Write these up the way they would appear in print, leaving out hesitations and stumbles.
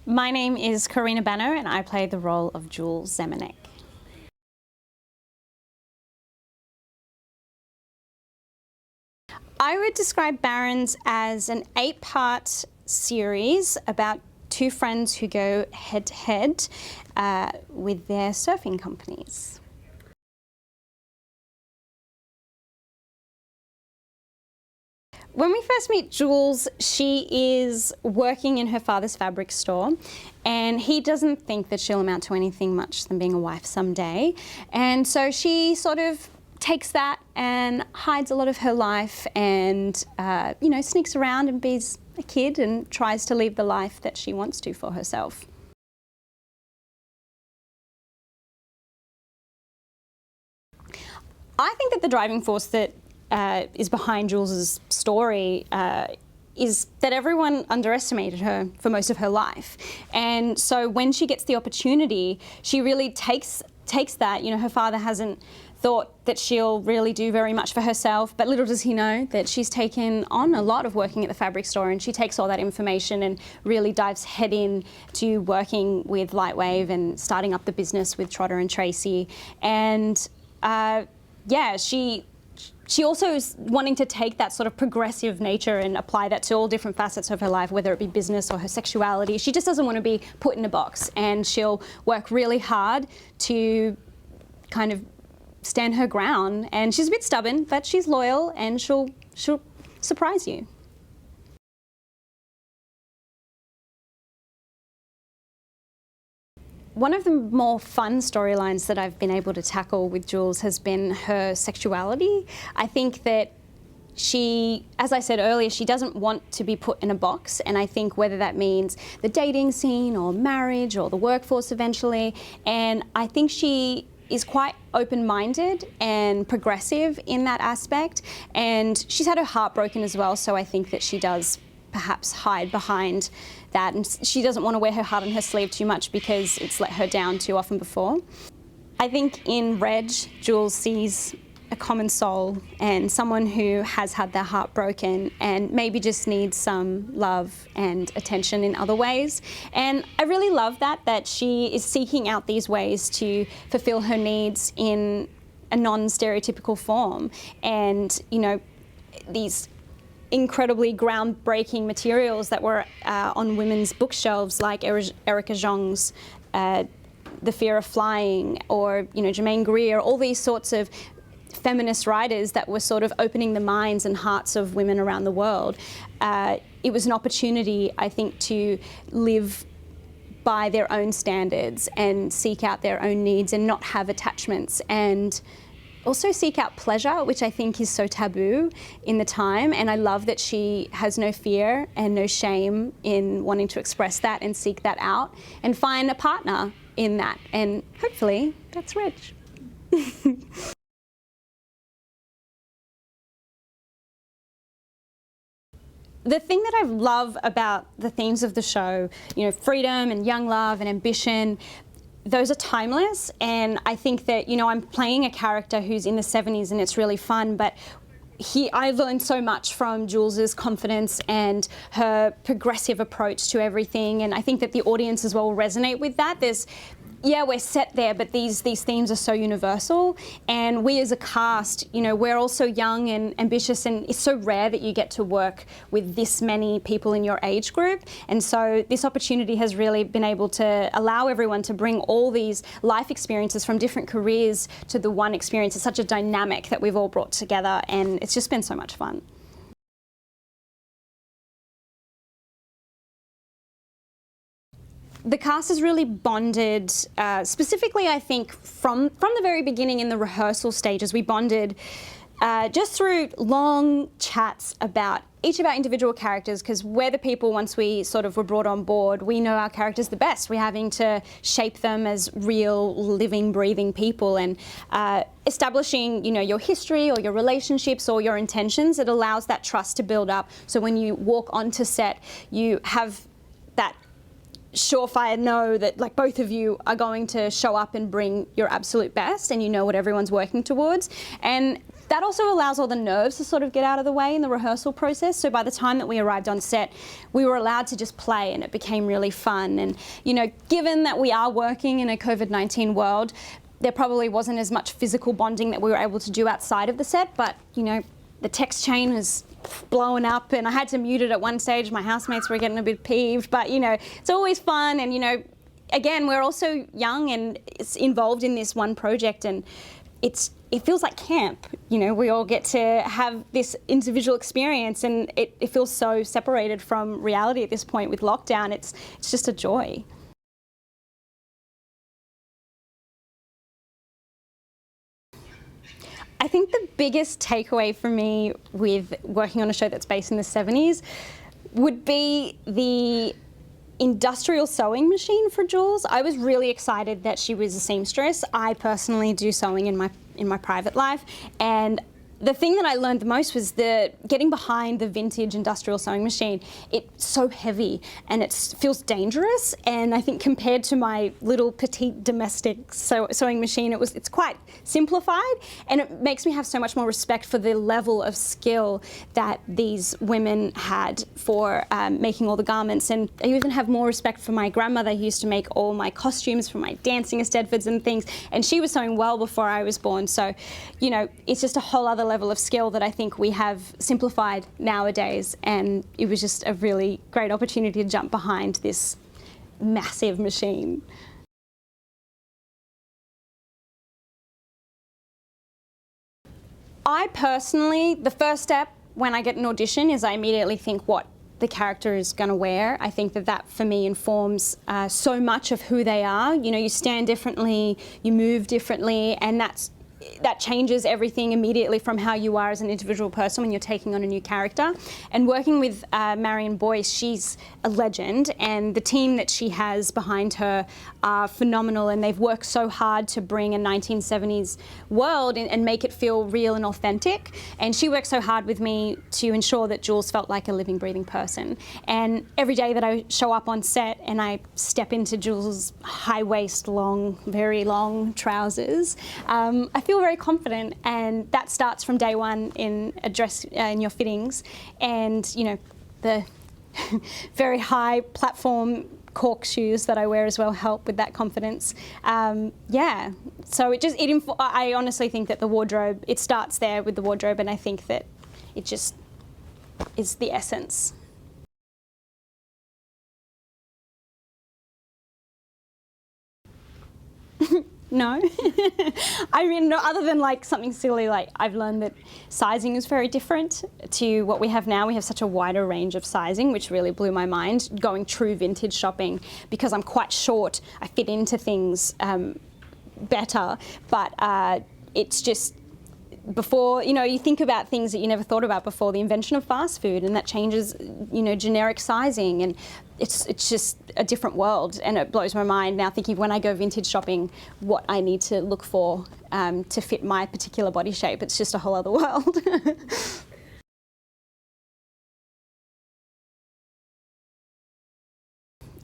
My name is Karina Banner and I play the role of Jules Zemanek. I would describe Barons as an 8-part series about two friends who go head-to-head with their surfing companies. When we first meet Jules, she is working in her father's fabric store, and he doesn't think that she'll amount to anything much than being a wife someday. And so she sort of takes that and hides a lot of her life and, sneaks around and be a kid and tries to live the life that she wants to for herself. I think that the driving force that is behind Jules's story is that everyone underestimated her for most of her life. And so when she gets the opportunity, she really takes that. Her father hasn't thought that she'll really do very much for herself, but little does he know that she's taken on a lot of working at the fabric store, and she takes all that information and really dives head in to working with Lightwave and starting up the business with Trotter and Tracy. And she also is wanting to take that sort of progressive nature and apply that to all different facets of her life, whether it be business or her sexuality. She just doesn't want to be put in a box, and she'll work really hard to kind of stand her ground. And she's a bit stubborn, but she's loyal, and she'll surprise you. One of the more fun storylines that I've been able to tackle with Jules has been her sexuality. I think that she, as I said earlier, she doesn't want to be put in a box, and I think whether that means the dating scene or marriage or the workforce eventually, and I think she is quite open-minded and progressive in that aspect, and she's had her heart broken as well, so I think that she does perhaps hide behind that, and she doesn't want to wear her heart on her sleeve too much because it's let her down too often before. I think in Reg, Jules sees a common soul and someone who has had their heart broken and maybe just needs some love and attention in other ways. And I really love that she is seeking out these ways to fulfill her needs in a non-stereotypical form. And, these incredibly groundbreaking materials that were on women's bookshelves, like Erica Jong's The Fear of Flying, or Germaine Greer, all these sorts of feminist writers that were sort of opening the minds and hearts of women around the world. It was an opportunity, I think, to live by their own standards and seek out their own needs and not have attachments, and also seek out pleasure, which I think is so taboo in the time. And I love that she has no fear and no shame in wanting to express that and seek that out and find a partner in that. And hopefully that's Reg. The thing that I love about the themes of the show, freedom and young love and ambition, those are timeless. And I think that, I'm playing a character who's in the 70s and it's really fun, but I learned so much from Jules's confidence and her progressive approach to everything. And I think that the audience as well will resonate with that. We're set there, but these themes are so universal, and we as a cast, we're also young and ambitious, and it's so rare that you get to work with this many people in your age group. And so this opportunity has really been able to allow everyone to bring all these life experiences from different careers to the one experience. It's such a dynamic that we've all brought together, and it's just been so much fun. The cast has really bonded, specifically I think from the very beginning in the rehearsal stages. We bonded just through long chats about each of our individual characters, because we're the people, once we sort of were brought on board, we know our characters the best. We're having to shape them as real, living, breathing people, and establishing, your history or your relationships or your intentions. It allows that trust to build up. So when you walk onto set, you have that surefire know that both of you are going to show up and bring your absolute best, and what everyone's working towards. And that also allows all the nerves to sort of get out of the way in the rehearsal process. So by the time that we arrived on set, we were allowed to just play, and it became really fun. And, you know, given that we are working in a COVID-19 world, there probably wasn't as much physical bonding that we were able to do outside of the set, but, you know, the text chain was blowing up and I had to mute it at one stage. My housemates were getting a bit peeved, but, you know, it's always fun. And, you know, again, we're also young and it's involved in this one project, and it feels like camp. You know, we all get to have this individual experience, and it feels so separated from reality at this point with lockdown. It's just a joy. I think the biggest takeaway for me with working on a show that's based in the 70s would be the industrial sewing machine for Jules. I was really excited that she was a seamstress. I personally do sewing in my private life, and the thing that I learned the most was getting behind the vintage industrial sewing machine. It's so heavy and it feels dangerous, and I think compared to my little petite domestic sewing machine, it's quite simplified, and it makes me have so much more respect for the level of skill that these women had for making all the garments. And I even have more respect for my grandmother, who used to make all my costumes for my dancing Eisteddfods and things, and she was sewing well before I was born. So, you know, it's just a whole other level of skill that I think we have simplified nowadays, and it was just a really great opportunity to jump behind this massive machine. I personally, the first step when I get an audition is I immediately think what the character is going to wear. I think that for me informs so much of who they are. You know, you stand differently, you move differently, and that changes everything immediately from how you are as an individual person when you're taking on a new character. And working with Marion Boyce, she's a legend, and the team that she has behind her are phenomenal, and they've worked so hard to bring a 1970s world and make it feel real and authentic. And she worked so hard with me to ensure that Jules felt like a living, breathing person. And every day that I show up on set and I step into Jules' high-waist, very long trousers, I feel very confident, and that starts from day one in a dress, in your fittings, and, you know, the very high platform cork shoes that I wear as well help with that confidence. Yeah, so I honestly think that the wardrobe, it starts there with the wardrobe, and I think that it just is the essence. No. I mean, no, other than like something silly, like I've learned that sizing is very different to what we have now. We have such a wider range of sizing, which really blew my mind, going true vintage shopping. Because I'm quite short, I fit into things better, but it's just, before, you know, you think about things that you never thought about before, the invention of fast food, and that changes, you know, generic sizing, and it's just a different world, and it blows my mind now thinking when I go vintage shopping what I need to look for to fit my particular body shape. It's just a whole other world.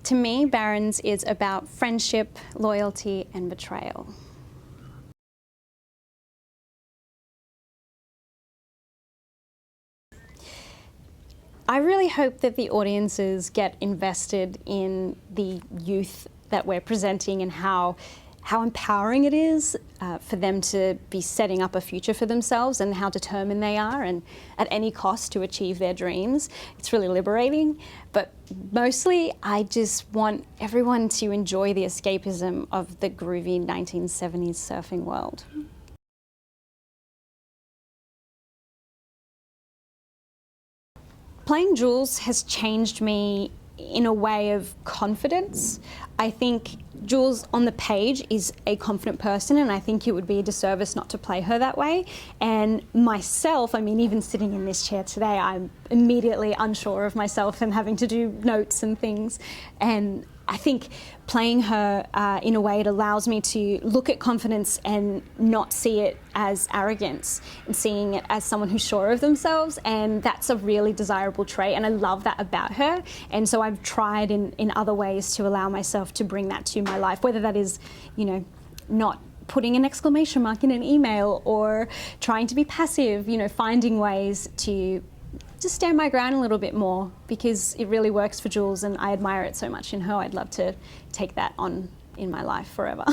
To me, Barron's is about friendship, loyalty, and betrayal. I really hope that the audiences get invested in the youth that we're presenting, and how empowering it is for them to be setting up a future for themselves, and how determined they are, and at any cost to achieve their dreams. It's really liberating, but mostly I just want everyone to enjoy the escapism of the groovy 1970s surfing world. Playing Jules has changed me in a way of confidence. I think Jules on the page is a confident person, and I think it would be a disservice not to play her that way. And myself, I mean, even sitting in this chair today, I'm immediately unsure of myself and having to do notes and things. And I think playing her in a way, it allows me to look at confidence and not see it as arrogance, and seeing it as someone who's sure of themselves, and that's a really desirable trait, and I love that about her. And so I've tried in other ways to allow myself to bring that to my life, whether that is, you know, not putting an exclamation mark in an email or trying to be passive, you know, finding ways to just stand my ground a little bit more, because it really works for Jules and I admire it so much in her. I'd love to take that on in my life forever.